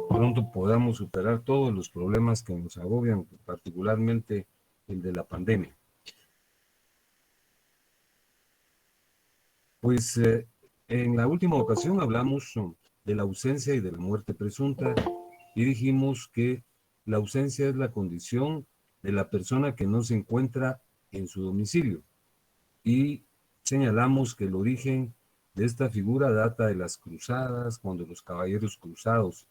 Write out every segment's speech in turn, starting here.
pronto podamos superar todos los problemas que nos agobian, particularmente el de la pandemia. Pues en la última ocasión hablamos de la ausencia y de la muerte presunta y dijimos que la ausencia es la condición de la persona que no se encuentra en su domicilio y señalamos que el origen de esta figura data de las cruzadas, cuando los caballeros cruzados,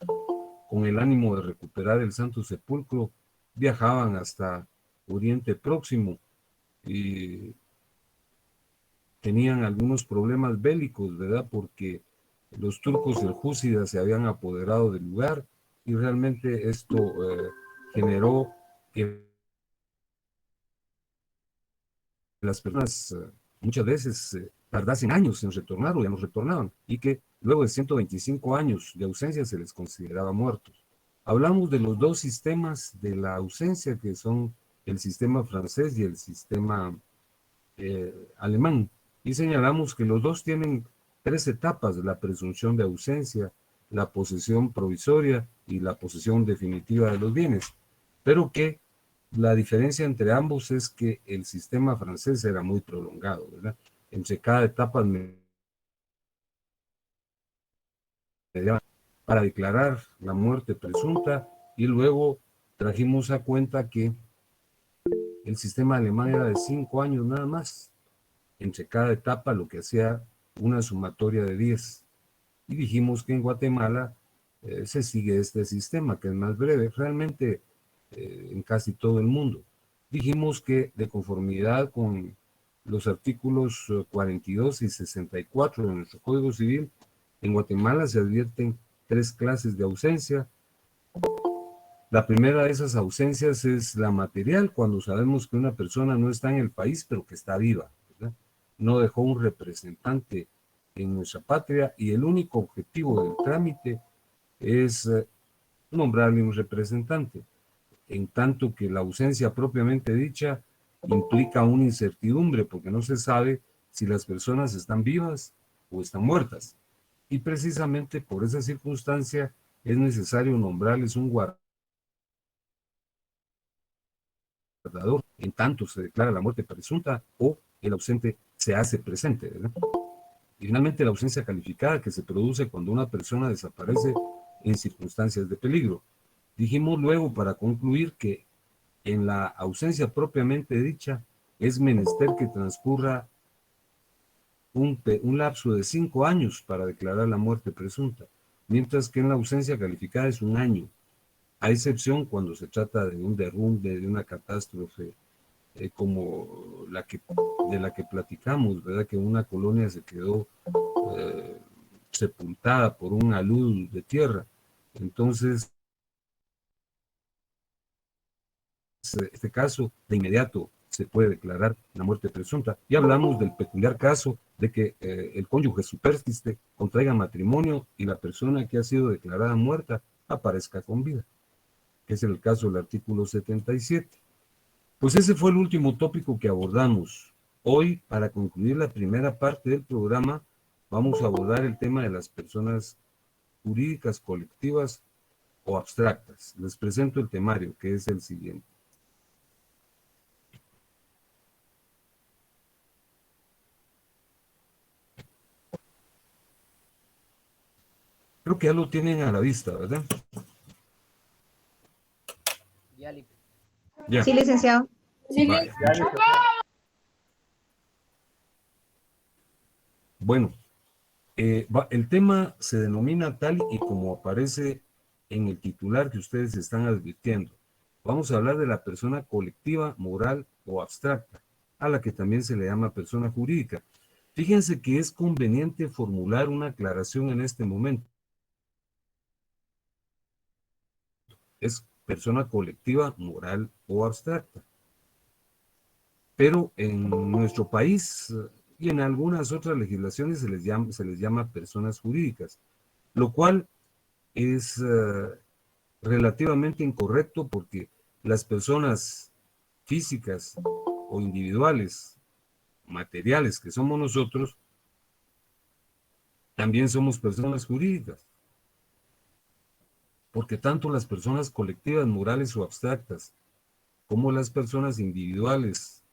con el ánimo de recuperar el Santo Sepulcro, viajaban hasta Oriente Próximo y tenían algunos problemas bélicos, ¿verdad? Porque los turcos seljúcidas se habían apoderado del lugar y realmente esto generó que las personas muchas veces tardasen años en retornar o ya no retornaban y que luego de 125 años de ausencia se les consideraba muertos. Hablamos de los dos sistemas de la ausencia que son el sistema francés y el sistema alemán y señalamos que los dos tienen tres etapas: la presunción de ausencia, la posesión provisoria y la posesión definitiva de los bienes, pero que la diferencia entre ambos es que el sistema francés era muy prolongado, ¿verdad? Entre cada etapa para declarar la muerte presunta y luego trajimos a cuenta que el sistema alemán era de 5 años nada más entre cada etapa, lo que hacía una sumatoria de 10. Y dijimos que en Guatemala se sigue este sistema, que es más breve, realmente en casi todo el mundo. Dijimos que de conformidad con los artículos 42 y 64 de nuestro Código Civil, en Guatemala se advierten tres clases de ausencia. La primera de esas ausencias es la material, cuando sabemos que una persona no está en el país, pero que está viva, ¿verdad? No dejó un representante en nuestra patria y el único objetivo del trámite es nombrarle un representante, en tanto que la ausencia propiamente dicha implica una incertidumbre porque no se sabe si las personas están vivas o están muertas. Y precisamente por esa circunstancia es necesario nombrarles un guardador en tanto se declara la muerte presunta o el ausente se hace presente, ¿verdad? Y finalmente la ausencia calificada, que se produce cuando una persona desaparece en circunstancias de peligro. Dijimos luego, para concluir, que en la ausencia propiamente dicha es menester que transcurra un lapso de 5 años para declarar la muerte presunta, mientras que en la ausencia calificada es 1 año, a excepción cuando se trata de un derrumbe, de una catástrofe como de la que platicamos, ¿verdad? Que una colonia se quedó eh, sepultada por un alud de tierra. Entonces, este caso de inmediato se puede declarar la muerte presunta. Y hablamos del peculiar caso de que el cónyuge superstite contraiga matrimonio y la persona que ha sido declarada muerta aparezca con vida, que es el caso del artículo 77. Pues ese fue el último tópico que abordamos. Hoy, para concluir la primera parte del programa, vamos a abordar el tema de las personas jurídicas colectivas o abstractas. Les presento el temario, que es el siguiente. Creo que ya lo tienen a la vista, ¿verdad? Ya. Sí, licenciado. Sí, Vaya. Bueno, el tema se denomina tal y como aparece en el titular que ustedes están advirtiendo. Vamos a hablar de la persona colectiva, moral o abstracta, a la que también se le llama persona jurídica. Fíjense que es conveniente formular una aclaración en este momento. Es persona colectiva, moral o abstracta. Pero en nuestro país y en algunas otras legislaciones se les llama personas jurídicas, lo cual es relativamente incorrecto porque las personas físicas o individuales, materiales que somos nosotros, también somos personas jurídicas. porque tanto las personas colectivas, morales o abstractas, como las personas individuales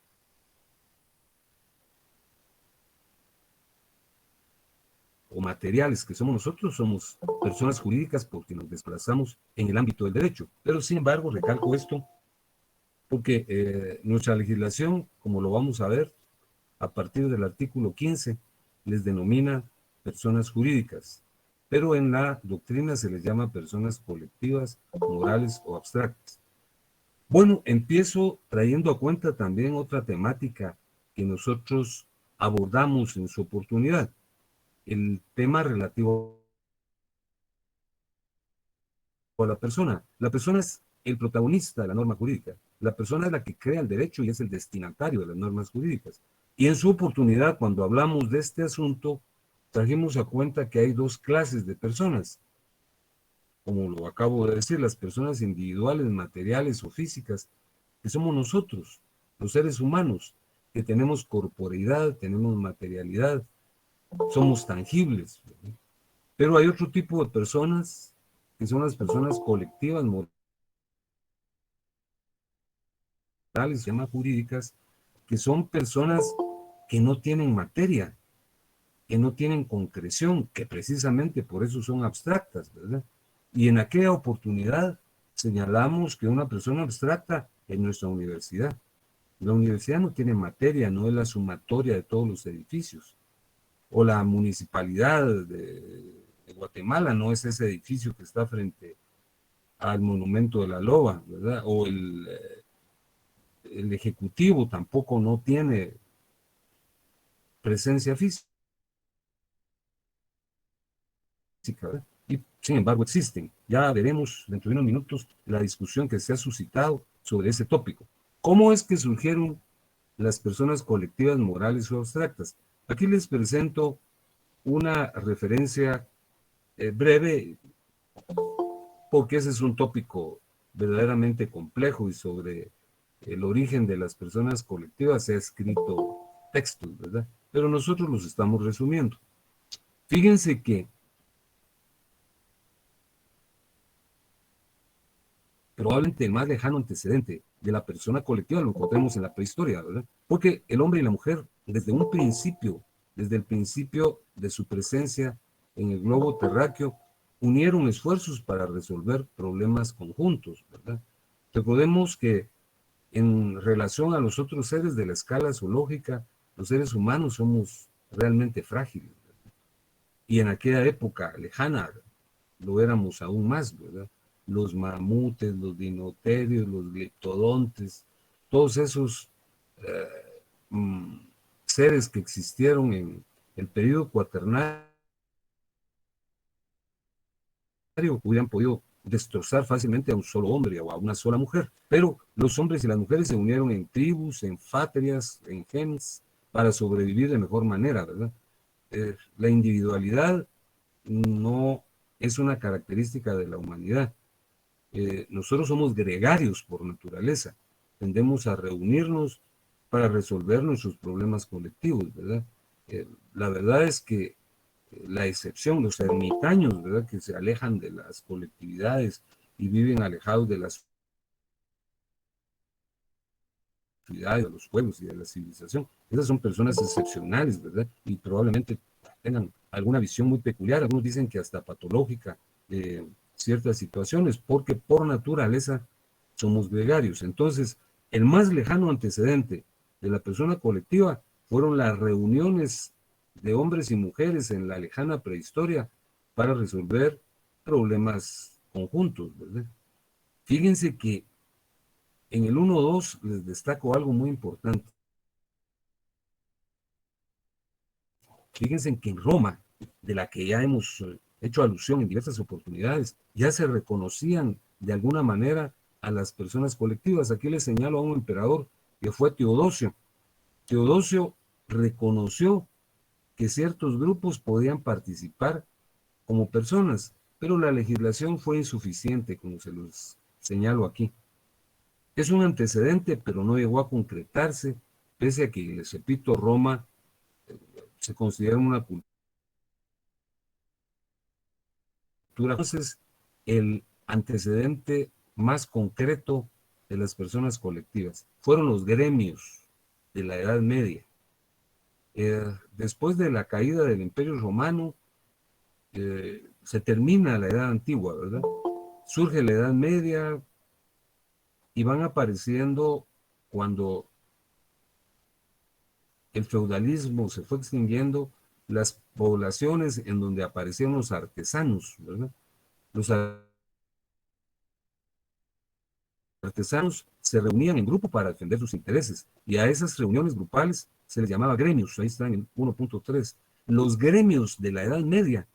o materiales que somos nosotros, somos personas jurídicas porque nos desplazamos en el ámbito del derecho. Pero sin embargo, recalco esto porque nuestra legislación, como lo vamos a ver, a partir del artículo 15, les denomina personas jurídicas, pero en la doctrina se les llama personas colectivas, morales o abstractas. Bueno, empiezo trayendo a cuenta también otra temática que nosotros abordamos en su oportunidad, el tema relativo a la persona. La persona es el protagonista de la norma jurídica. La persona es la que crea el derecho y es el destinatario de las normas jurídicas. Y en su oportunidad, cuando hablamos de este asunto, trajimos a cuenta que hay dos clases de personas. Como lo acabo de decir, las personas individuales, materiales o físicas, que somos nosotros, los seres humanos, que tenemos corporeidad, tenemos materialidad, somos tangibles. Pero hay otro tipo de personas, que son las personas colectivas, morales, se llaman jurídicas, que son personas que no tienen materia, que no tienen concreción, que precisamente por eso son abstractas, ¿verdad? Y en aquella oportunidad señalamos que una persona abstracta es nuestra universidad. La universidad no tiene materia, no es la sumatoria de todos los edificios. O la municipalidad de Guatemala no es ese edificio que está frente al monumento de la Loba, ¿verdad? O el ejecutivo tampoco no tiene presencia física, ¿verdad? Y sin embargo existen. Ya veremos dentro de unos minutos la discusión que se ha suscitado sobre ese tópico. ¿Cómo es que surgieron las personas colectivas, morales o abstractas? Aquí les presento una referencia breve, porque ese es un tópico verdaderamente complejo y sobre el origen de las personas colectivas se ha escrito textos, ¿verdad? Pero nosotros los estamos resumiendo. Fíjense que probablemente el más lejano antecedente de la persona colectiva lo encontremos en la prehistoria, ¿verdad? Porque el hombre y la mujer, desde un principio, desde el principio de su presencia en el globo terráqueo, unieron esfuerzos para resolver problemas conjuntos, ¿verdad? Recordemos que en relación a los otros seres de la escala zoológica, los seres humanos somos realmente frágiles, ¿verdad? Y en aquella época lejana lo éramos aún más, ¿verdad? Los mamutes, los dinoterios, los leptodontes, todos esos eh, mm, seres que existieron en el periodo cuaternario hubieran podido destrozar fácilmente a un solo hombre o a una sola mujer. Pero los hombres y las mujeres se unieron en tribus, en fatrias, en gens, para sobrevivir de mejor manera, ¿verdad? La individualidad no es una característica de la humanidad. Nosotros somos gregarios por naturaleza. Tendemos a reunirnos para resolver nuestros problemas colectivos, ¿verdad? La verdad es que la excepción, los ermitaños, ¿verdad? Que se alejan de las colectividades y viven alejados de las ciudades, de los pueblos y de la civilización. Esas son personas excepcionales, ¿verdad? Y probablemente tengan alguna visión muy peculiar. Algunos dicen que hasta patológica de ciertas situaciones, porque por naturaleza somos gregarios. Entonces, el más lejano antecedente de la persona colectiva fueron las reuniones de hombres y mujeres en la lejana prehistoria para resolver problemas conjuntos, ¿verdad? Fíjense que en el 1.2 les destaco algo muy importante. Fíjense que en Roma, de la que ya hemos hecho alusión en diversas oportunidades, ya se reconocían de alguna manera a las personas colectivas. Aquí les señalo a un emperador que fue Teodosio. Teodosio reconoció que ciertos grupos podían participar como personas, pero la legislación fue insuficiente, como se los señalo aquí. Es un antecedente, pero no llegó a concretarse, pese a que, les repito, Roma se considera una cultura. Entonces, el antecedente más concreto de las personas colectivas. Fueron los gremios de la Edad Media. Después de la caída del Imperio Romano, se termina la Edad Antigua, ¿verdad? Surge la Edad Media y van apareciendo, cuando el feudalismo se fue extinguiendo, las poblaciones en donde aparecieron los artesanos, ¿verdad? Los artesanos se reunían en grupo para defender sus intereses, y a esas reuniones grupales se les llamaba gremios. Ahí está en el 1.3. Los gremios de la Edad Media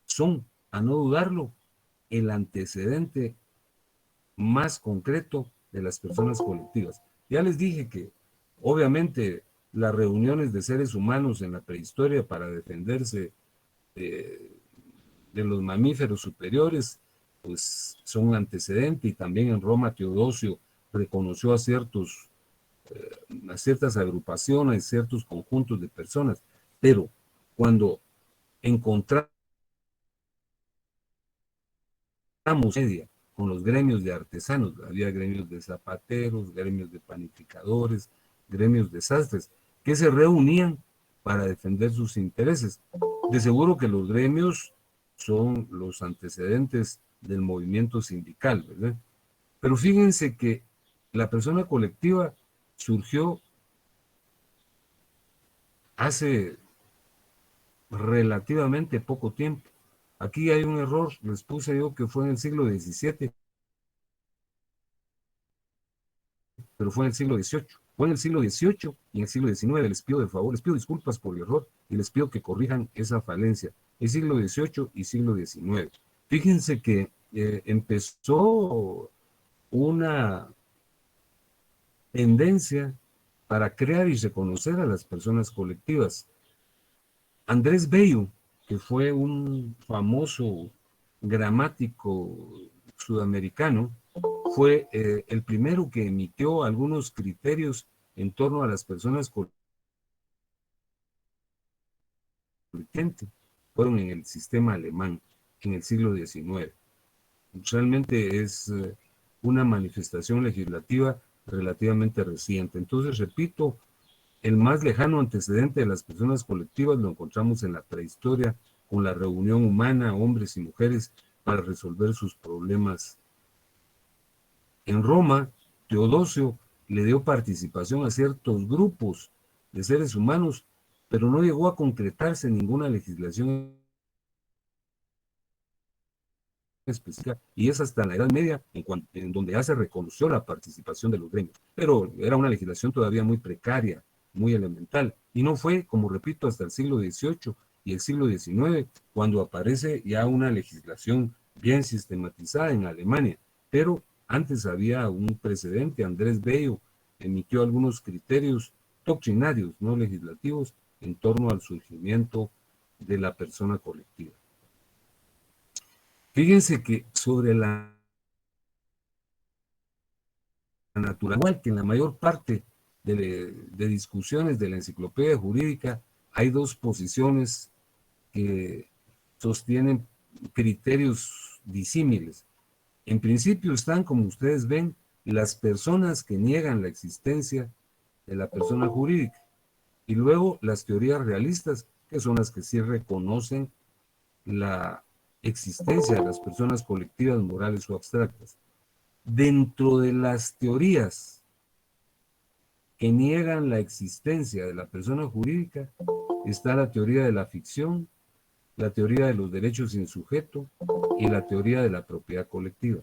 son, a no dudarlo, el antecedente más concreto de las personas colectivas. Ya les dije que, obviamente, las reuniones de seres humanos en la prehistoria para defenderse de los mamíferos superiores, pues son un antecedente, y también en Roma Teodosio reconoció a ciertas agrupaciones, ciertos conjuntos de personas, pero cuando encontramos media con los gremios de artesanos, había gremios de zapateros, gremios de panificadores, gremios de sastres, que se reunían para defender sus intereses. De seguro que los gremios son los antecedentes del movimiento sindical, ¿verdad? Pero fíjense que la persona colectiva surgió hace relativamente poco tiempo. Aquí hay un error, les puse yo que fue en el siglo XVII, pero fue en el siglo XVIII. Fue en el siglo XVIII y en el siglo XIX. Les pido de favor, les pido disculpas por el error y les pido que corrijan esa falencia. El siglo XVIII y siglo XIX. Fíjense que empezó una tendencia para crear y reconocer a las personas colectivas. Andrés Bello, que fue un famoso gramático sudamericano, fue el primero que emitió algunos criterios en torno a las personas colectivas. Fueron en el sistema alemán, en el siglo XIX. Realmente es una manifestación legislativa relativamente reciente. Entonces, repito, el más lejano antecedente de las personas colectivas lo encontramos en la prehistoria, con la reunión humana, hombres y mujeres, para resolver sus problemas. En Roma, Teodosio le dio participación a ciertos grupos de seres humanos, pero no llegó a concretarse ninguna legislación específica, y es hasta la Edad Media en donde ya se reconoció la participación de los gremios. Pero era una legislación todavía muy precaria, muy elemental, y no fue, como repito, hasta el siglo XVIII y el siglo XIX cuando aparece ya una legislación bien sistematizada en Alemania. Pero antes había un precedente. Andrés Bello emitió algunos criterios doctrinarios, no legislativos, en torno al surgimiento de la persona colectiva. Fíjense que sobre la naturaleza, igual que en la mayor parte de discusiones de la enciclopedia jurídica, hay dos posiciones que sostienen criterios disímiles. En principio están, como ustedes ven, las personas que niegan la existencia de la persona jurídica, y luego las teorías realistas, que son las que sí reconocen la existencia de las personas colectivas, morales o abstractas. Dentro de las teorías que niegan la existencia de la persona jurídica está la teoría de la ficción, la teoría de los derechos sin sujeto y la teoría de la propiedad colectiva.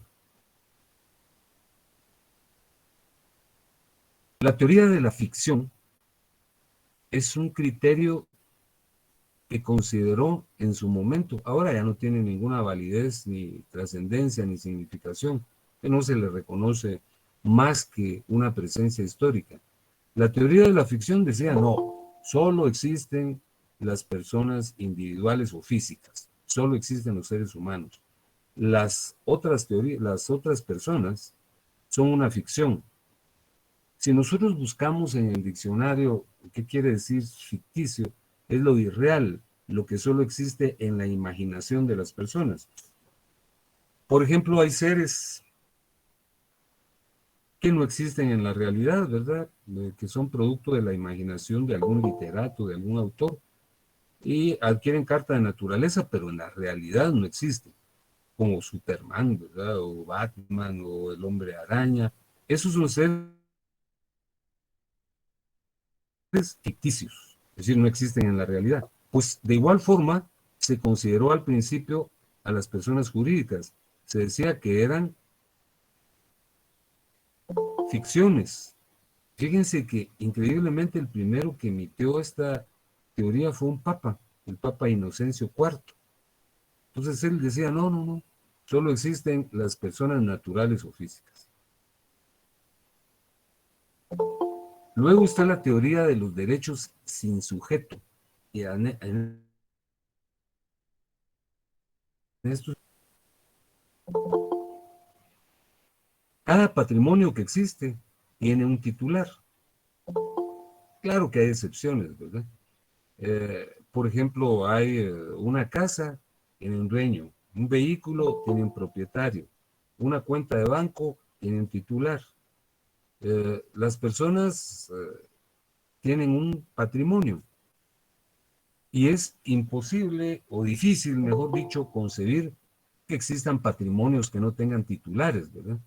La teoría de la ficción es un criterio que consideró en su momento, ahora ya no tiene ninguna validez, ni trascendencia, ni significación, que no se le reconoce más que una presencia histórica. La teoría de la ficción decía, no, solo existen las personas individuales o físicas, solo existen los seres humanos. Las otras teorías, las otras personas son una ficción. Si nosotros buscamos en el diccionario qué quiere decir ficticio, es lo irreal, lo que solo existe en la imaginación de las personas. Por ejemplo, hay seres que no existen en la realidad, ¿verdad? Que son producto de la imaginación de algún literato, de algún autor, y adquieren carta de naturaleza, pero en la realidad no existen, como Superman, ¿verdad? O Batman, o el Hombre Araña. Esos son seres ficticios, es decir, no existen en la realidad. Pues de igual forma se consideró al principio a las personas jurídicas. Se decía que eran ficciones. Fíjense que increíblemente el primero que emitió esta teoría fue un papa, el Papa Inocencio IV. Entonces él decía, no, no, no, solo existen las personas naturales o físicas. Luego está la teoría de los derechos sin sujeto. Y en esto, cada patrimonio que existe tiene un titular. Claro que hay excepciones, ¿verdad? Por ejemplo, hay una casa, tiene un dueño, un vehículo, tiene un propietario, una cuenta de banco, tiene un titular. Las personas tienen un patrimonio y es imposible o difícil, mejor dicho, concebir que existan patrimonios que no tengan titulares, ¿verdad?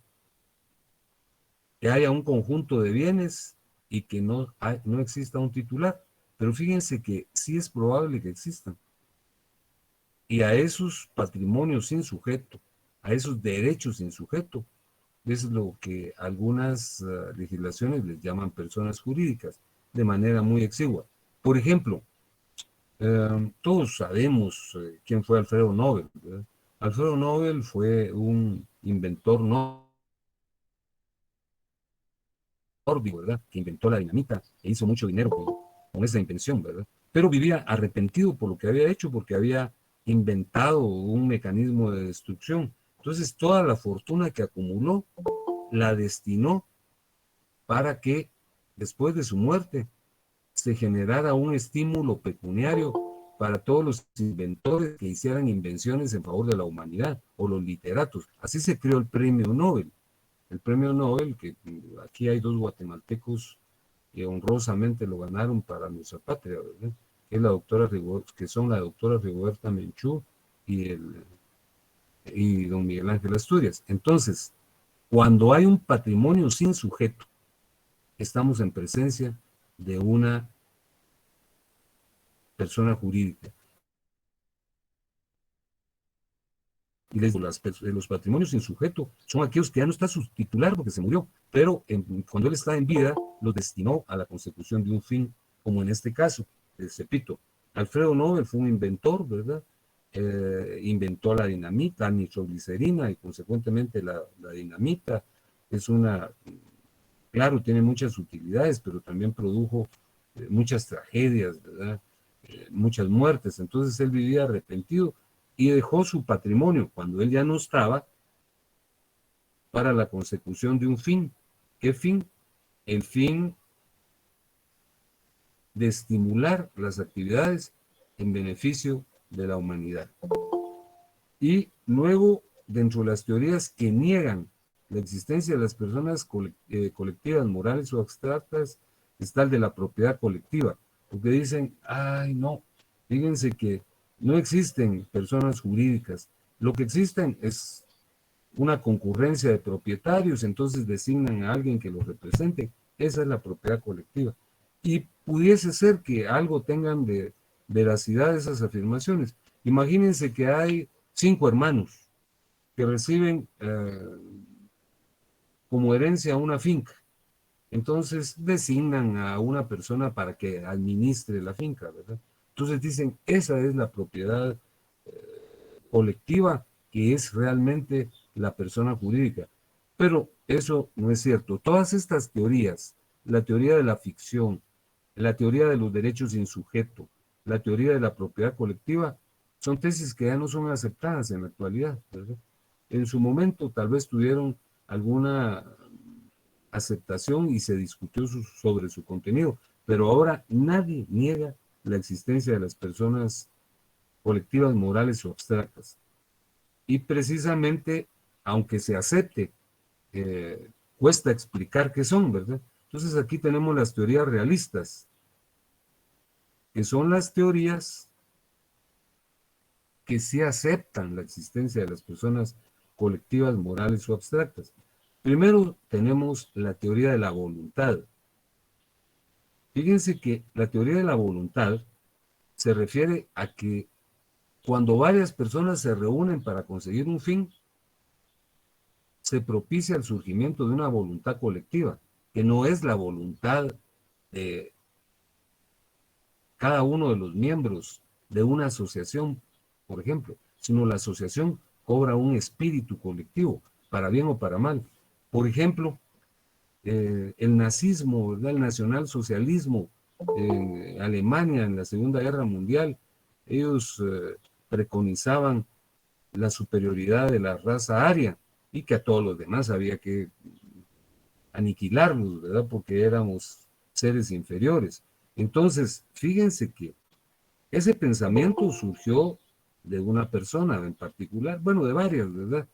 Que haya un conjunto de bienes y que no exista un titular. Pero fíjense que sí es probable que existan. Y a esos patrimonios sin sujeto, a esos derechos sin sujeto, es lo que algunas legislaciones les llaman personas jurídicas, de manera muy exigua. Por ejemplo, todos sabemos quién fue Alfredo Nobel, ¿verdad? Alfredo Nobel fue un inventor nórdico, ¿verdad? Que inventó la dinamita e hizo mucho dinero con esa invención, ¿verdad? Pero vivía arrepentido por lo que había hecho, porque había inventado un mecanismo de destrucción. Entonces, toda la fortuna que acumuló la destinó para que después de su muerte se generara un estímulo pecuniario para todos los inventores que hicieran invenciones en favor de la humanidad o los literatos. Así se creó el premio Nobel. El premio Nobel, que aquí hay dos guatemaltecos que honrosamente lo ganaron para nuestra patria, ¿verdad? Que, es la doctora, que son la doctora Rigoberta Menchú y don Miguel Ángel Asturias. Entonces, cuando hay un patrimonio sin sujeto, estamos en presencia de una persona jurídica. Y los patrimonios sin sujeto son aquellos que ya no está su titular porque se murió, pero cuando él está en vida, los destinó a la consecución de un fin, como en este caso, repito, Alfredo Nobel fue un inventor, ¿verdad? Inventó la dinamita, la nitroglicerina y consecuentemente la dinamita es una, claro, tiene muchas utilidades, pero también produjo muchas tragedias, ¿verdad? Muchas muertes. Entonces él vivía arrepentido y dejó su patrimonio cuando él ya no estaba para la consecución de un fin. ¿Qué fin? El fin de estimular las actividades en beneficio de la humanidad. Y luego, dentro de las teorías que niegan la existencia de las personas colectivas, morales o abstractas, está el de la propiedad colectiva, porque dicen, ay no, fíjense que no existen personas jurídicas, lo que existen es una concurrencia de propietarios, entonces designan a alguien que los represente, esa es la propiedad colectiva. Y pudiese ser que algo tengan de veracidad esas afirmaciones. Imagínense que hay 5 hermanos que reciben como herencia una finca. Entonces designan a una persona para que administre la finca, ¿verdad? Entonces dicen, esa es la propiedad colectiva que es realmente la persona jurídica. Pero eso no es cierto. Todas estas teorías, la teoría de la ficción, la teoría de los derechos sin sujeto, la teoría de la propiedad colectiva, son tesis que ya no son aceptadas en la actualidad, ¿verdad? En su momento tal vez tuvieron alguna aceptación y se discutió sobre su contenido, pero ahora nadie niega la existencia de las personas colectivas, morales o abstractas. Y precisamente aunque se acepte, cuesta explicar qué son, ¿verdad? Entonces aquí tenemos las teorías realistas, que son las teorías que sí aceptan la existencia de las personas colectivas, morales o abstractas. Primero tenemos la teoría de la voluntad. Fíjense que la teoría de la voluntad se refiere a que cuando varias personas se reúnen para conseguir un fin, se propicia el surgimiento de una voluntad colectiva, que no es la voluntad de cada uno de los miembros de una asociación, por ejemplo, sino la asociación cobra un espíritu colectivo, para bien o para mal. Por ejemplo, el nazismo, ¿verdad? El nacionalsocialismo en Alemania en la Segunda Guerra Mundial, ellos preconizaban la superioridad de la raza aria y que a todos los demás había que aniquilarlos, ¿verdad? Porque éramos seres inferiores. Entonces, fíjense que ese pensamiento surgió de una persona en particular, bueno, de varias, ¿verdad?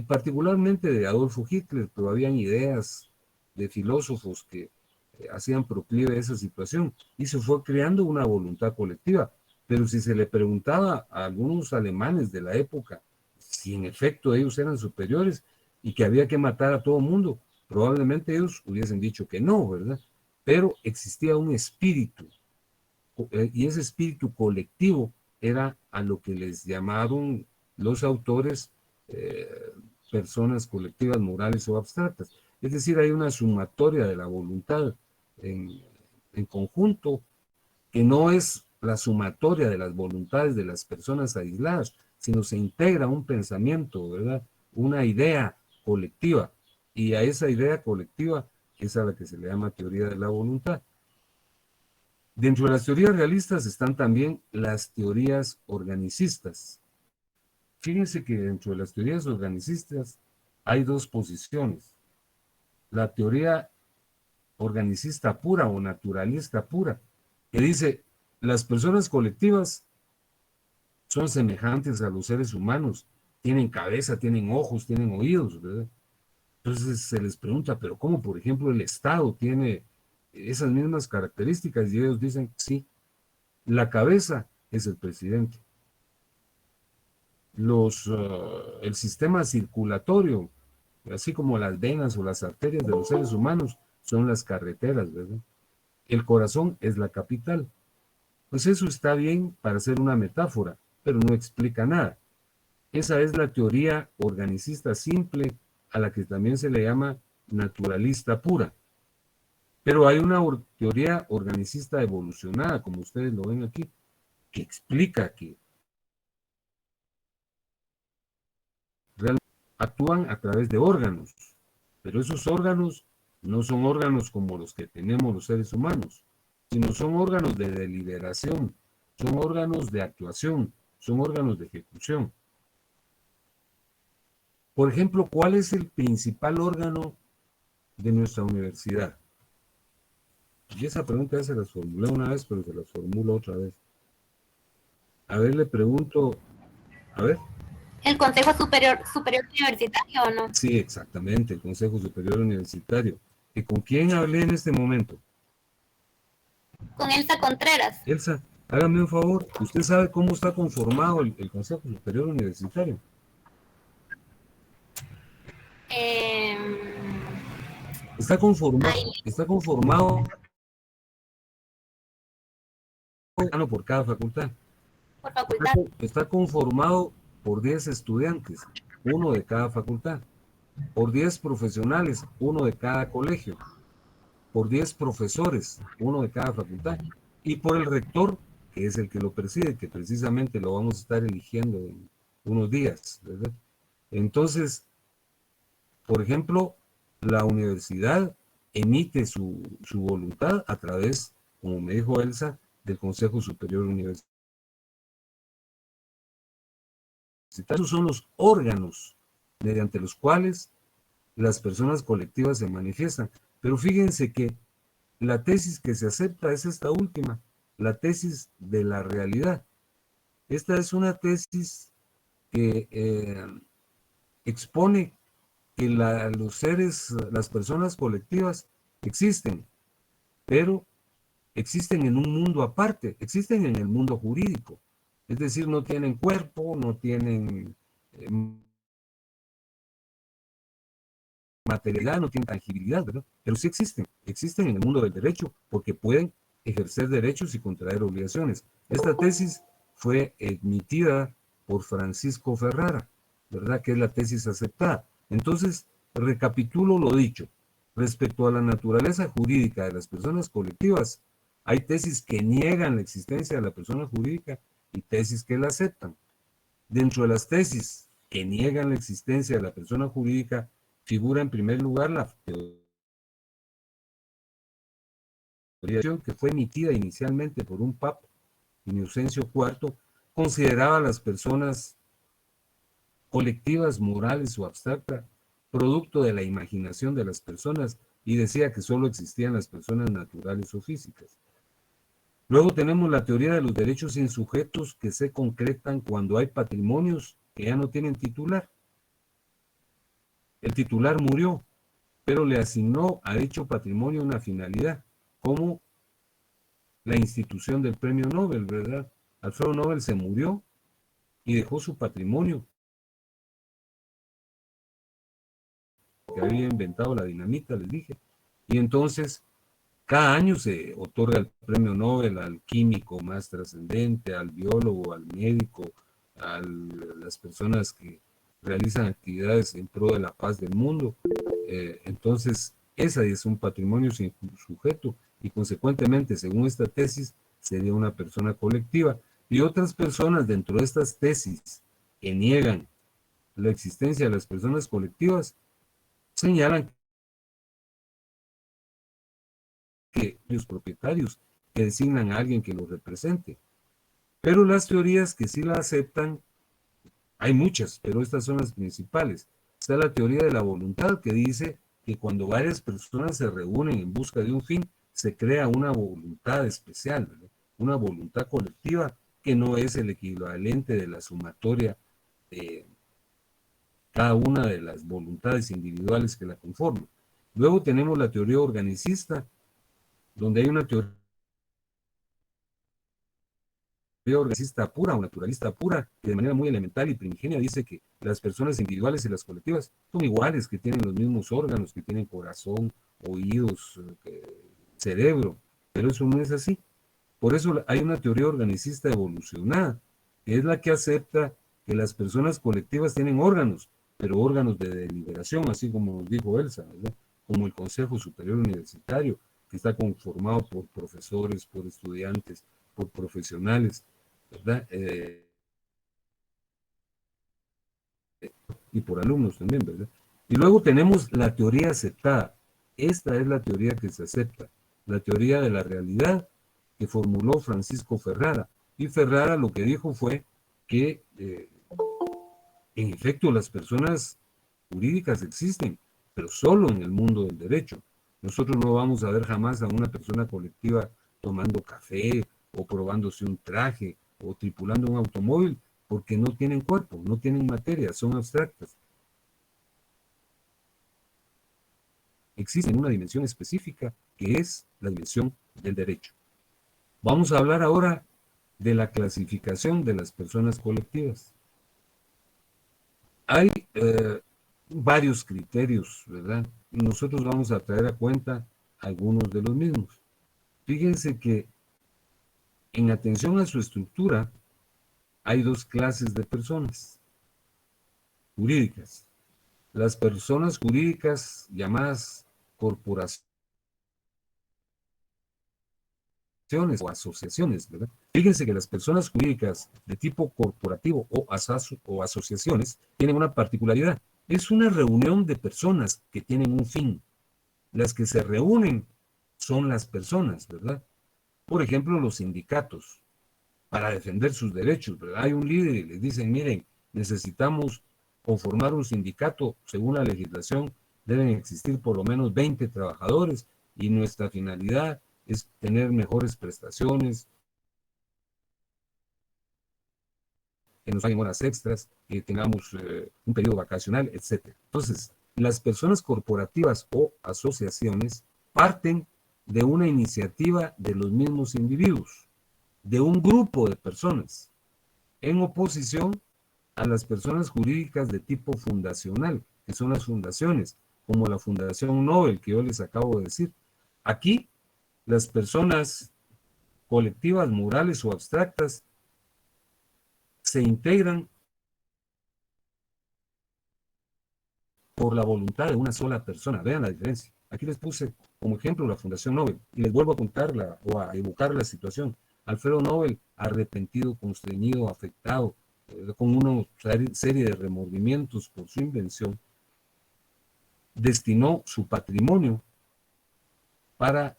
Particularmente de Adolfo Hitler, pero habían ideas de filósofos que hacían proclive esa situación y se fue creando una voluntad colectiva. Pero si se le preguntaba a algunos alemanes de la época si en efecto ellos eran superiores y que había que matar a todo mundo, probablemente ellos hubiesen dicho que no, ¿verdad? Pero existía un espíritu y ese espíritu colectivo era a lo que les llamaron los autores eh, personas colectivas, morales o abstractas. Es decir, hay una sumatoria de la voluntad en, en conjunto que no es la sumatoria de las voluntades de las personas aisladas, sino se integra un pensamiento, ¿verdad? Una idea colectiva. Y a esa idea colectiva es a la que se le llama teoría de la voluntad. Dentro de las teorías realistas están también las teorías organicistas. Fíjense que dentro de las teorías organicistas hay dos posiciones. La teoría organicista pura o naturalista pura, que dice, las personas colectivas son semejantes a los seres humanos, tienen cabeza, tienen ojos, tienen oídos, ¿verdad? Entonces se les pregunta, pero ¿cómo, por ejemplo, el Estado tiene esas mismas características? Y ellos dicen, sí, la cabeza es el presidente. El sistema circulatorio, así como las venas o las arterias de los seres humanos, son las carreteras, ¿verdad? El corazón es la capital. Pues eso está bien para hacer una metáfora, pero no explica nada. Esa es la teoría organicista simple, a la que también se le llama naturalista pura. Pero hay una teoría organicista evolucionada, como ustedes lo ven aquí, que explica que realmente actúan a través de órganos, pero esos órganos no son órganos como los que tenemos los seres humanos, sino son órganos de deliberación, son órganos de actuación, son órganos de ejecución. Por ejemplo, ¿cuál es el principal órgano de nuestra universidad? Y esa pregunta ya se las formulé una vez, pero se las formulo otra vez. A ver, le pregunto, a ver. ¿El Consejo Superior Universitario o no? Sí, exactamente, el Consejo Superior Universitario. ¿Y con quién hablé en este momento? Con Elsa Contreras. Elsa, hágame un favor, ¿usted sabe cómo está conformado el Consejo Superior Universitario? Eh, Está conformado por cada facultad. por facultad. Está conformado por 10 estudiantes, uno de cada facultad, por 10 profesionales, uno de cada colegio, por 10 profesores, uno de cada facultad, y por el rector, que es el que lo preside, que precisamente lo vamos a estar eligiendo en unos días, ¿verdad? Entonces, por ejemplo, la universidad emite su voluntad a través, como me dijo Elsa, del Consejo Superior Universitario. Esos son los órganos mediante los cuales las personas colectivas se manifiestan. Pero fíjense que la tesis que se acepta es esta última, la tesis de la realidad. Esta es una tesis que expone que las personas colectivas existen, pero existen en un mundo aparte, existen en el mundo jurídico. Es decir, no tienen cuerpo, no tienen materialidad, no tienen tangibilidad, ¿verdad? Pero sí existen en el mundo del derecho, porque pueden ejercer derechos y contraer obligaciones. Esta tesis fue emitida por Francisco Ferrara, ¿verdad? Que es la tesis aceptada. Entonces, recapitulo lo dicho. Respecto a la naturaleza jurídica de las personas colectivas, hay tesis que niegan la existencia de la persona jurídica y tesis que la aceptan. Dentro de las tesis que niegan la existencia de la persona jurídica, figura en primer lugar la teoría que fue emitida inicialmente por un papa, Inocencio IV, consideraba a las personas colectivas, morales o abstractas, producto de la imaginación de las personas, y decía que solo existían las personas naturales o físicas. Luego tenemos la teoría de los derechos insujetos que se concretan cuando hay patrimonios que ya no tienen titular. El titular murió, pero le asignó a dicho patrimonio una finalidad, como la institución del premio Nobel, ¿verdad? Alfredo Nobel se murió y dejó su patrimonio, que había inventado la dinamita, les dije. Y entonces, cada año se otorga el premio Nobel al químico más trascendente, al biólogo, al médico, a las personas que realizan actividades en pro de la paz del mundo. Entonces, esa es un patrimonio sin sujeto y consecuentemente, según esta tesis, sería una persona colectiva. Y otras personas dentro de estas tesis que niegan la existencia de las personas colectivas señalan que los propietarios que designan a alguien que los represente. Pero las teorías que sí la aceptan, hay muchas, pero estas son las principales. Está la teoría de la voluntad, que dice que cuando varias personas se reúnen en busca de un fin, se crea una voluntad especial, ¿verdad? Una voluntad colectiva que no es el equivalente de la sumatoria de cada una de las voluntades individuales que la conforman. Luego tenemos la teoría organicista, donde hay una teoría organicista pura o naturalista pura, que de manera muy elemental y primigenia dice que las personas individuales y las colectivas son iguales, que tienen los mismos órganos, que tienen corazón, oídos, cerebro, pero eso no es así. Por eso hay una teoría organicista evolucionada, que es la que acepta que las personas colectivas tienen órganos, pero órganos de deliberación, así como nos dijo Elsa, ¿verdad? Como el Consejo Superior Universitario, que está conformado por profesores, por estudiantes, por profesionales, ¿verdad? Y por alumnos también, ¿verdad? Y luego tenemos la teoría aceptada. Esta es la teoría que se acepta, la teoría de la realidad que formuló Francisco Ferrara. Y Ferrara lo que dijo fue que, en efecto, las personas jurídicas existen, pero solo en el mundo del derecho. Nosotros no vamos a ver jamás a una persona colectiva tomando café o probándose un traje o tripulando un automóvil porque no tienen cuerpo, no tienen materia, son abstractas. Existe una dimensión específica que es la dimensión del derecho. Vamos a hablar ahora de la clasificación de las personas colectivas. Hay varios criterios, ¿verdad? Nosotros vamos a traer a cuenta algunos de los mismos. Fíjense que en atención a su estructura hay dos clases de personas jurídicas. Las personas jurídicas llamadas corporaciones o asociaciones, ¿verdad? Fíjense que las personas jurídicas de tipo corporativo o asociaciones tienen una particularidad. Es una reunión de personas que tienen un fin. Las que se reúnen son las personas, ¿verdad? Por ejemplo, los sindicatos, para defender sus derechos, ¿verdad? Hay un líder y les dicen, miren, necesitamos conformar un sindicato, según la legislación, deben existir por lo menos 20 trabajadores y nuestra finalidad es tener mejores prestaciones, que nos paguen horas extras, que tengamos un periodo vacacional, etcétera. Entonces, Las personas corporativas o asociaciones parten de una iniciativa de los mismos individuos, de un grupo de personas, en oposición a las personas jurídicas de tipo fundacional, que son las fundaciones, como la Fundación Nobel, que yo les acabo de decir. Aquí, las personas colectivas, morales o abstractas se integran por la voluntad de una sola persona. Vean la diferencia. Aquí les puse como ejemplo la Fundación Nobel y les vuelvo a contarla o a evocar la situación. Alfredo Nobel, arrepentido, constreñido, afectado, con una serie de remordimientos por su invención, destinó su patrimonio para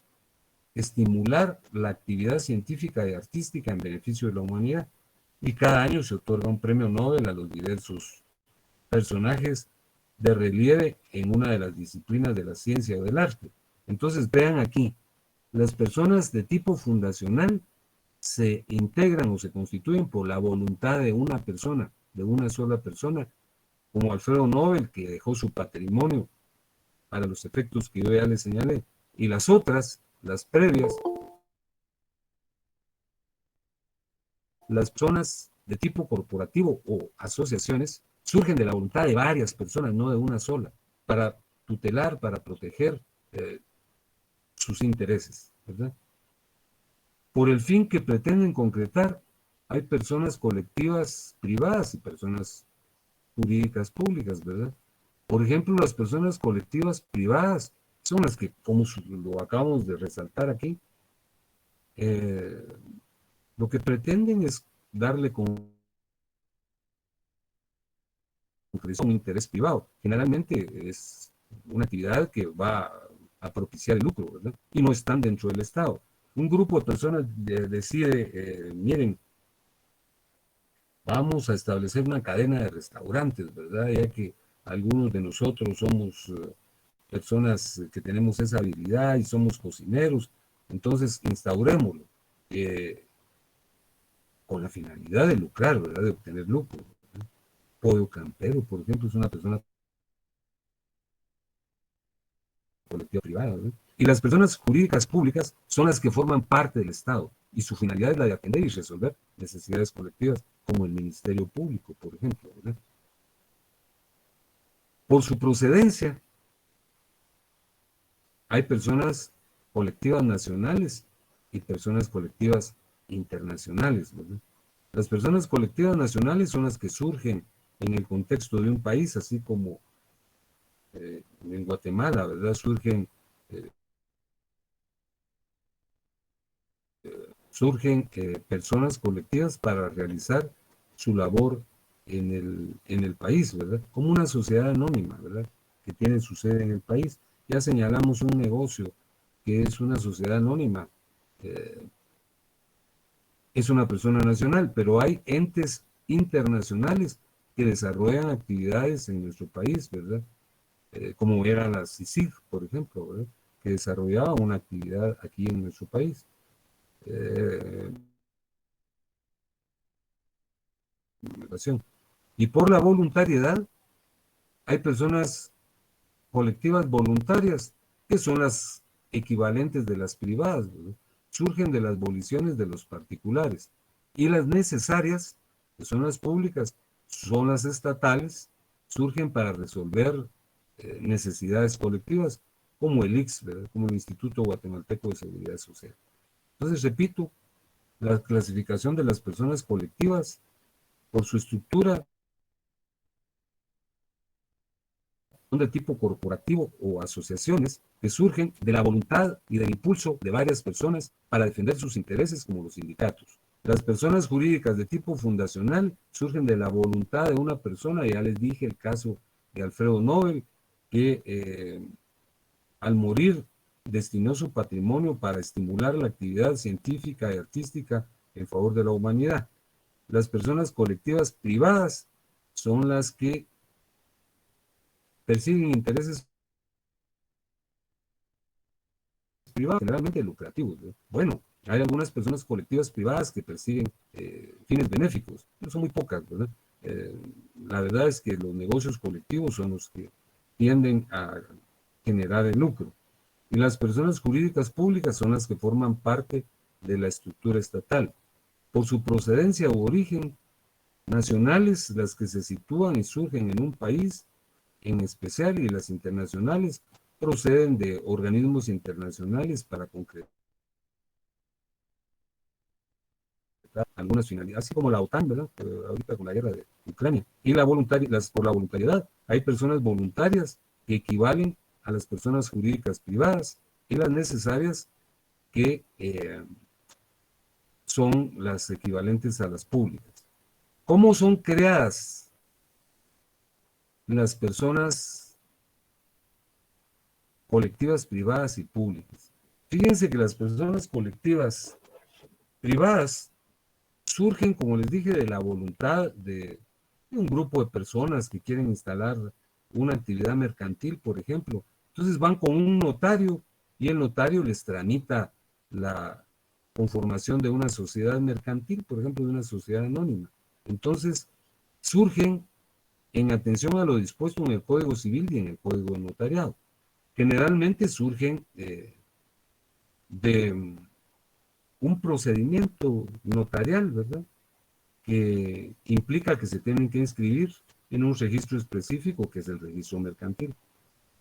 estimular la actividad científica y artística en beneficio de la humanidad. Y cada año se otorga un premio Nobel a los diversos personajes de relieve en una de las disciplinas de la ciencia o del arte. Entonces vean aquí, las personas de tipo fundacional se integran o se constituyen por la voluntad de una persona, de una sola persona, como Alfredo Nobel, que dejó su patrimonio para los efectos que yo ya les señalé, y las otras, las previas, las personas de tipo corporativo o asociaciones surgen de la voluntad de varias personas, no de una sola, para tutelar, para proteger sus intereses, ¿verdad? Por el fin que pretenden concretar, hay personas colectivas privadas y personas jurídicas públicas, ¿verdad? Por ejemplo, las personas colectivas privadas son las que, como lo acabamos de resaltar aquí, eh, lo que pretenden es darle un interés privado. Generalmente es una actividad que va a propiciar el lucro, ¿verdad? Y no están dentro del Estado. Un grupo de personas decide, miren, vamos a establecer una cadena de restaurantes, ¿verdad? Ya que algunos de nosotros somos personas que tenemos esa habilidad y somos cocineros, entonces instaurémoslo con la finalidad de lucrar, ¿verdad? De obtener lucro. Pollo Campero, por ejemplo, es una persona colectiva privada, ¿verdad? Y las personas jurídicas públicas son las que forman parte del Estado y su finalidad es la de atender y resolver necesidades colectivas, como el Ministerio Público, por ejemplo, ¿verdad? Por su procedencia, hay personas colectivas nacionales y personas colectivas internacionales, ¿verdad? Las personas colectivas nacionales son las que surgen en el contexto de un país, así como en Guatemala, ¿verdad? Surgen personas colectivas para realizar su labor en el país, ¿verdad? Como una sociedad anónima, ¿verdad? Que tiene su sede en el país. Ya señalamos un negocio que es una sociedad anónima, eh, es una persona nacional, pero hay entes internacionales que desarrollan actividades en nuestro país, ¿verdad? Como era la CICIG, por ejemplo, ¿verdad? Que desarrollaba una actividad aquí en nuestro país. Eh, y por la voluntariedad, hay personas colectivas voluntarias, que son las equivalentes de las privadas, ¿verdad? Surgen de las voliciones de los particulares. Y las necesarias, que son las públicas, son las estatales, surgen para resolver necesidades colectivas, como el IX, ¿verdad? Como el Instituto Guatemalteco de Seguridad Social. Entonces, repito, la clasificación de las personas colectivas por su estructura son de tipo corporativo o asociaciones que surgen de la voluntad y del impulso de varias personas para defender sus intereses, como los sindicatos. Las personas jurídicas de tipo fundacional surgen de la voluntad de una persona, ya les dije el caso de Alfredo Nobel, que al morir destinó su patrimonio para estimular la actividad científica y artística en favor de la humanidad. Las personas colectivas privadas son las que persiguen intereses privados, generalmente lucrativos, ¿no? Bueno, hay algunas personas colectivas privadas que persiguen fines benéficos, pero son muy pocas, ¿verdad? La verdad es que los negocios colectivos son los que tienden a generar el lucro. Y las personas jurídicas públicas son las que forman parte de la estructura estatal. Por su procedencia u origen, nacionales, las que se sitúan y surgen en un país en especial, y las internacionales proceden de organismos internacionales para concretar algunas finalidades, así como la OTAN, ¿verdad? Ahorita con la guerra de Ucrania. Y por la voluntariedad, hay personas voluntarias que equivalen a las personas jurídicas privadas, y las necesarias que son las equivalentes a las públicas. ¿Cómo son creadas las personas colectivas privadas y públicas? Fíjense que las personas colectivas privadas surgen, como les dije, de la voluntad de un grupo de personas que quieren instalar una actividad mercantil, por ejemplo. Entonces van con un notario y el notario les tramita la conformación de una sociedad mercantil, por ejemplo, de una sociedad anónima. Entonces surgen en atención a lo dispuesto en el Código Civil y en el Código de Notariado. Generalmente surgen de un procedimiento notarial, ¿verdad?, que implica que se tienen que inscribir en un registro específico, que es el registro mercantil.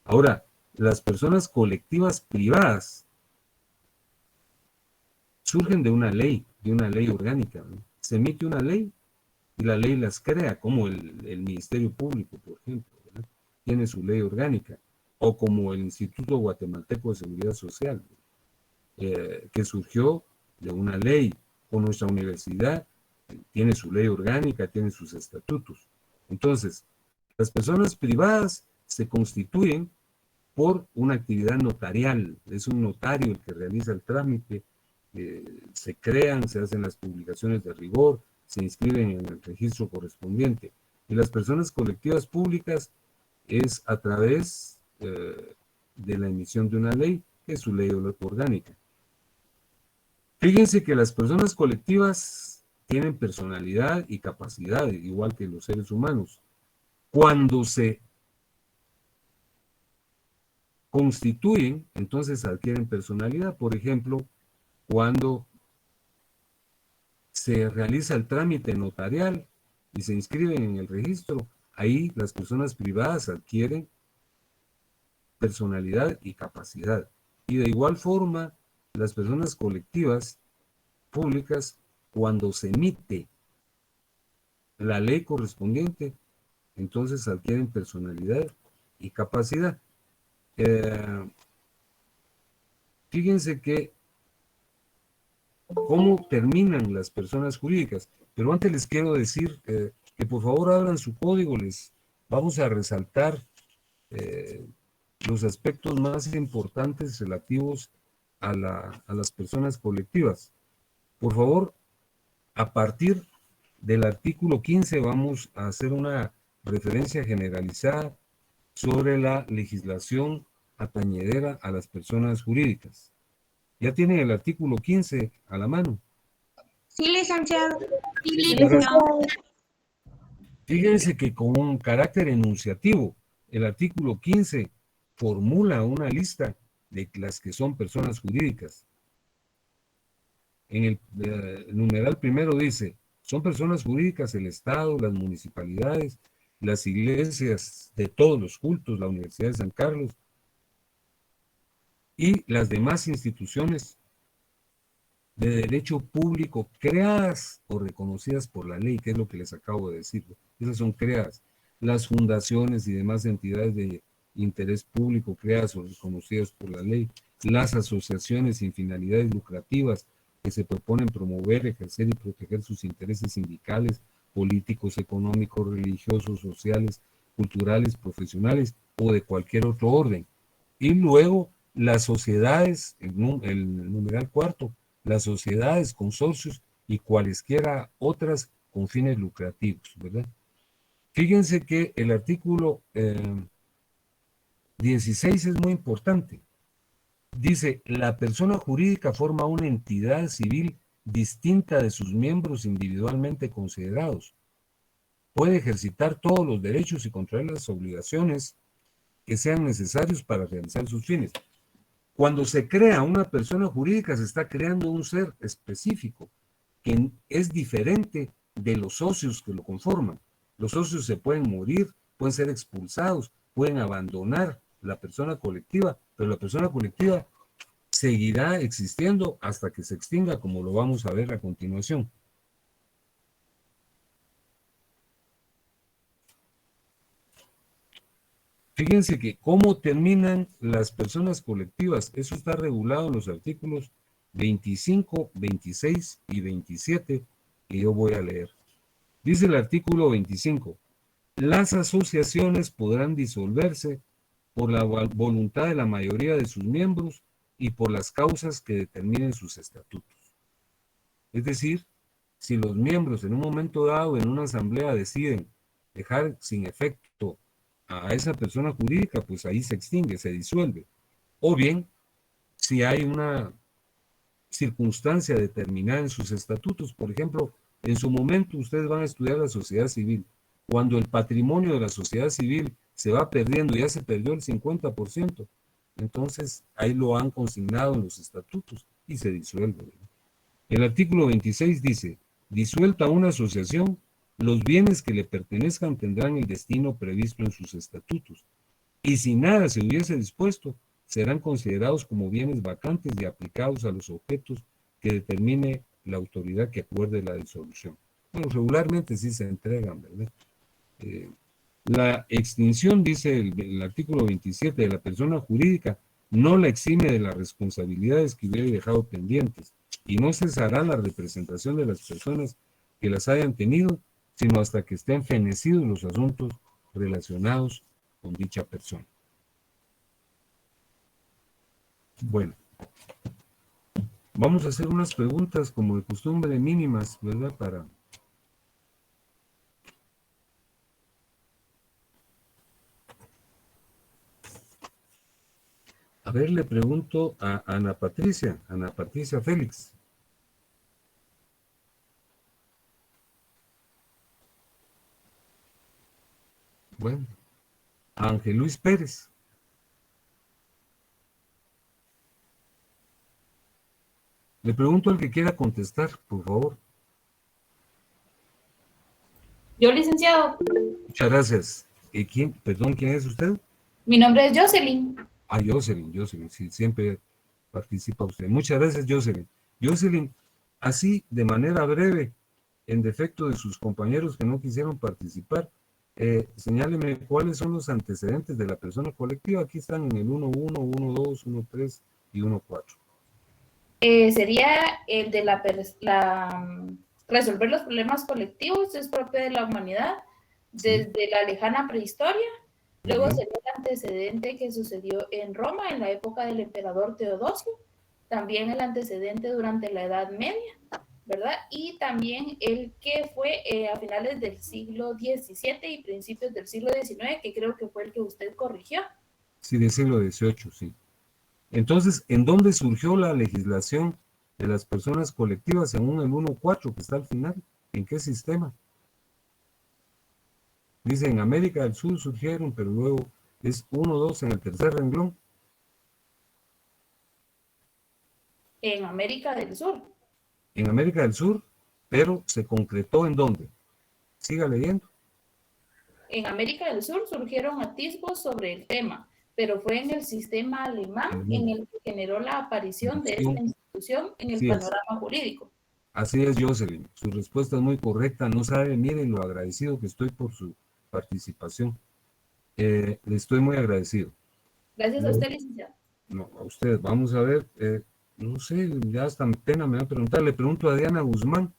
Ahora, las personas colectivas privadas surgen de una ley orgánica, ¿no? Se emite una ley y la ley las crea, como el Ministerio Público, por ejemplo, ¿verdad? Tiene su ley orgánica, o como el Instituto Guatemalteco de Seguridad Social, que surgió de una ley, o nuestra universidad tiene su ley orgánica, tiene sus estatutos. Entonces, las personas privadas se constituyen por una actividad notarial, es un notario el que realiza el trámite, se crean, se hacen las publicaciones de rigor, se inscriben en el registro correspondiente. Y las personas colectivas públicas es a través de la emisión de una ley, que es su ley orgánica. Fíjense que las personas colectivas tienen personalidad y capacidad, igual que los seres humanos. Cuando se constituyen, entonces adquieren personalidad. Por ejemplo, cuando se realiza el trámite notarial y se inscriben en el registro, ahí las personas privadas adquieren personalidad y capacidad. Y de igual forma, las personas colectivas públicas, cuando se emite la ley correspondiente, entonces adquieren personalidad y capacidad. Fíjense que cómo terminan las personas jurídicas, pero antes les quiero decir que por favor abran su código, les vamos a resaltar los aspectos más importantes relativos a las personas colectivas. Por favor, a partir del artículo 15 vamos a hacer una referencia generalizada sobre la legislación atañedera a las personas jurídicas. ¿Ya tienen el artículo 15 a la mano? Sí, licenciado. Sí, licenciado. Fíjense que con un carácter enunciativo, el artículo 15 formula una lista de las que son personas jurídicas. En el numeral primero dice, son personas jurídicas el Estado, las municipalidades, las iglesias de todos los cultos, la Universidad de San Carlos y las demás instituciones de derecho público creadas o reconocidas por la ley, que es lo que les acabo de decir. Esas son creadas. Las fundaciones y demás entidades de interés público creadas o reconocidas por la ley, las asociaciones sin finalidades lucrativas que se proponen promover, ejercer y proteger sus intereses sindicales, políticos, económicos, religiosos, sociales, culturales, profesionales o de cualquier otro orden. Y luego las sociedades, el numeral cuarto, las sociedades, consorcios y cualesquiera otras con fines lucrativos, ¿verdad? Fíjense que el artículo 16 es muy importante. Dice, la persona jurídica forma una entidad civil distinta de sus miembros individualmente considerados. Puede ejercitar todos los derechos y contraer las obligaciones que sean necesarios para realizar sus fines. Cuando se crea una persona jurídica, se está creando un ser específico, que es diferente de los socios que lo conforman. Los socios se pueden morir, pueden ser expulsados, pueden abandonar la persona colectiva, pero la persona colectiva seguirá existiendo hasta que se extinga, como lo vamos a ver a continuación. Fíjense que cómo terminan las personas colectivas, eso está regulado en los artículos 25, 26 y 27 que yo voy a leer. Dice el artículo 25, las asociaciones podrán disolverse por la voluntad de la mayoría de sus miembros y por las causas que determinen sus estatutos. Es decir, si los miembros en un momento dado en una asamblea deciden dejar sin efecto a esa persona jurídica, pues ahí se extingue, se disuelve. O bien, si hay una circunstancia determinada en sus estatutos, por ejemplo, en su momento ustedes van a estudiar la sociedad civil. Cuando el patrimonio de la sociedad civil se va perdiendo, ya se perdió el 50%, entonces ahí lo han consignado en los estatutos y se disuelve. El artículo 26 dice, disuelta una asociación, los bienes que le pertenezcan tendrán el destino previsto en sus estatutos, y si nada se hubiese dispuesto, serán considerados como bienes vacantes y aplicados a los objetos que determine la autoridad que acuerde la disolución. Bueno, regularmente sí se entregan, ¿verdad? La extinción, dice el artículo 27, de la persona jurídica, no la exime de las responsabilidades que hubiera dejado pendientes, y no cesará la representación de las personas que las hayan tenido, sino hasta que estén fenecidos los asuntos relacionados con dicha persona. Bueno, vamos a hacer unas preguntas como de costumbre mínimas, ¿verdad? A ver, le pregunto a Ana Patricia Félix. Bueno, a Ángel Luis Pérez. Le pregunto al que quiera contestar, por favor. Yo, licenciado. Muchas gracias. ¿Quién es usted? Mi nombre es Jocelyn. Ah, Jocelyn, sí, siempre participa usted. Muchas gracias, Jocelyn. Jocelyn, así de manera breve, en defecto de sus compañeros que no quisieron participar, señáleme cuáles son los antecedentes de la persona colectiva. Aquí están en el 1.1, 1.2, 1.3 y 1.4. Sería el de resolver los problemas colectivos, es propio de la humanidad desde la lejana prehistoria. Luego sería el antecedente que sucedió en Roma en la época del emperador Teodosio, también el antecedente durante la Edad Media, ¿verdad? Y también el que fue a finales del siglo XVII y principios del siglo XIX, que creo que fue el que usted corrigió. Sí, del siglo XVIII, sí. Entonces, ¿en dónde surgió la legislación de las personas colectivas según el 1.4 que está al final? ¿En qué sistema? Dice, en América del Sur surgieron, pero luego es 1.2 en el tercer renglón. En América del Sur. En América del Sur, pero ¿se concretó en dónde? Siga leyendo. En América del Sur surgieron atisbos sobre el tema, pero fue en el sistema alemán en el que generó la aparición de esta institución en el panorama jurídico. Así es, Jocelyn. Su respuesta es muy correcta. No sabe, miren lo agradecido que estoy por su participación. Le estoy muy agradecido. Gracias a usted, licenciado. No, a usted. Vamos a ver. No sé, ya hasta pena me va a preguntar. Le pregunto a Diana Guzmán.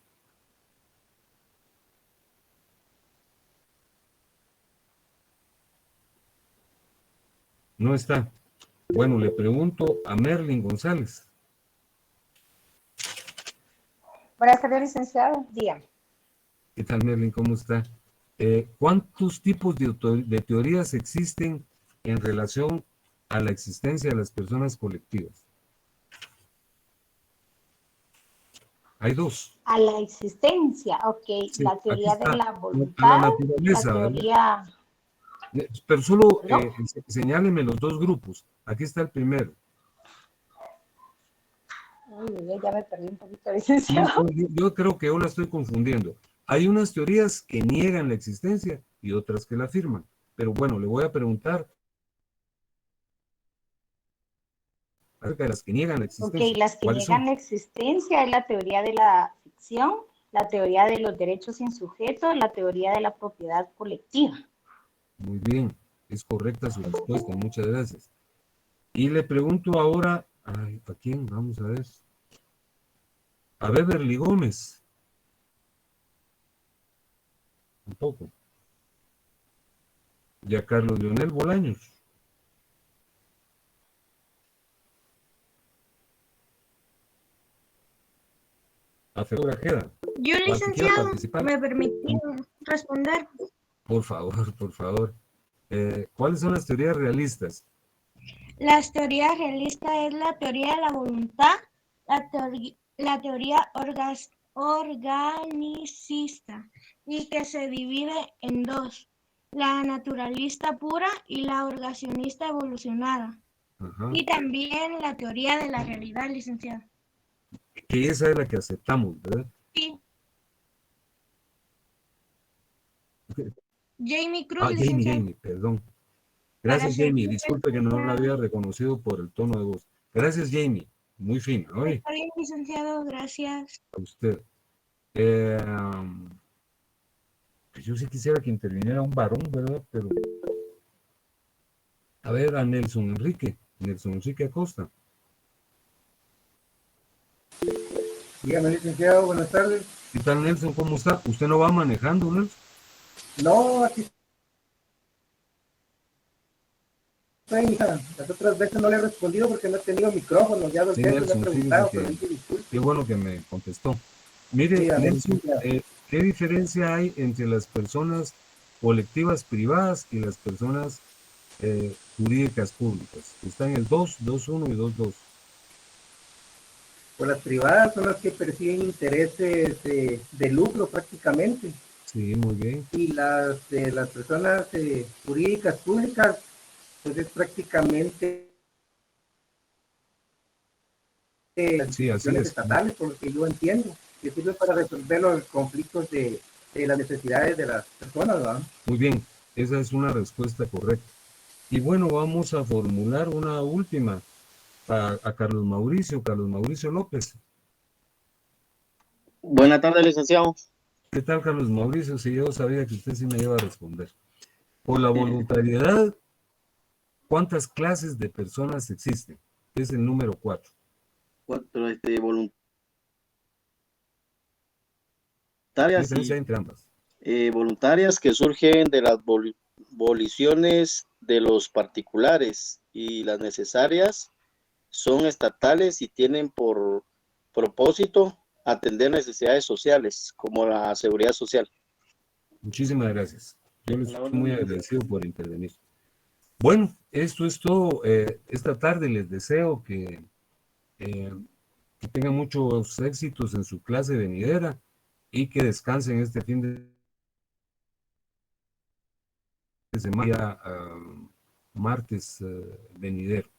No está. Bueno, le pregunto a Merlin González. Buenas tardes, licenciado. Dígame. ¿Qué tal, Merlin? ¿Cómo está? ¿Cuántos tipos de teorías existen en relación a la existencia de las personas colectivas? Hay dos. A la existencia, ok. Sí, la teoría aquí está, de la a voluntad, la naturaleza, la teoría... Pero solo ¿No? señáleme los dos grupos. Aquí está el primero. Uy, ya me perdí un poquito, No, licenciado. yo creo que yo la estoy confundiendo. Hay unas teorías que niegan la existencia y otras que la afirman. Pero bueno, le voy a preguntar acerca de las que niegan la Ok, existencia. las que ¿Cuáles son? niegan la existencia es la teoría de la ficción, la teoría de los derechos sin sujeto, la teoría de la propiedad colectiva. Muy bien, es correcta su respuesta. Muchas gracias. Y le pregunto ahora, ay, ¿a quién? Vamos a ver. A Beverly Gómez. Un poco. Y a Carlos Leonel Bolaños. A Fedora Grajeda. Yo, O al que quiera licenciado, participar. me permitió responder. Por favor, por favor. ¿Cuáles son las teorías realistas? Las teorías realistas es la teoría de la voluntad, la teoría organicista, y que se divide en dos, la naturalista pura y la organizacionista evolucionada. Ajá. Y también la teoría de la realidad, licenciado. Que esa es la que aceptamos, ¿verdad? Sí. Jamie Cruz, Ah, licenciado. Jamie, perdón. Para Gracias, Jamie. servirle, Disculpe que no la había reconocido por el tono de voz. Gracias, Jamie. Muy fina, oye, está bien, licenciado, gracias. a usted. Eh, pues yo sí quisiera que interviniera un varón, ¿verdad? Pero, a ver, a Nelson Enrique Acosta. Dígame, licenciado, buenas tardes. ¿Qué tal, Nelson? ¿Cómo está? ¿Usted no va manejando, Nelson? No, aquí estoy, hija. Las otras veces no le he respondido porque no he tenido micrófono. Ya dos Sí, veces le he Nelson, preguntado, fíjese pero que dije disculpe. qué bueno que me contestó. Mire, Dígame, Nelson, licenciado. ¿qué diferencia hay entre las personas colectivas privadas y las personas jurídicas públicas? Está en el 2.2.1 y 2.2. Pues las privadas son las que persiguen intereses de lucro prácticamente. Sí, muy bien. Y las personas jurídicas públicas, pues es prácticamente las Sí, así instituciones es. estatales, por lo que yo entiendo, que sirven para resolver los conflictos de las necesidades de las personas, ¿verdad? Muy bien, esa es una respuesta correcta. Y bueno, vamos a formular una última a Carlos Mauricio López. Buenas tardes, licenciado. ¿Qué tal, Carlos Mauricio? Si yo sabía que usted sí me iba a responder. Por la voluntariedad, ¿cuántas clases de personas existen? Es el número 4. Cuatro, ¿Qué voluntarias diferencia y hay entre ambas? voluntarias que surgen de las voliciones de los particulares y las necesarias son estatales y tienen por propósito atender necesidades sociales como la seguridad social. Muchísimas gracias. Yo les La estoy orden, muy licenciado. agradecido por intervenir. Bueno, esto es todo. Esta tarde les deseo eh, que tengan muchos éxitos en su clase venidera y que descansen este fin de semana, martes venidero.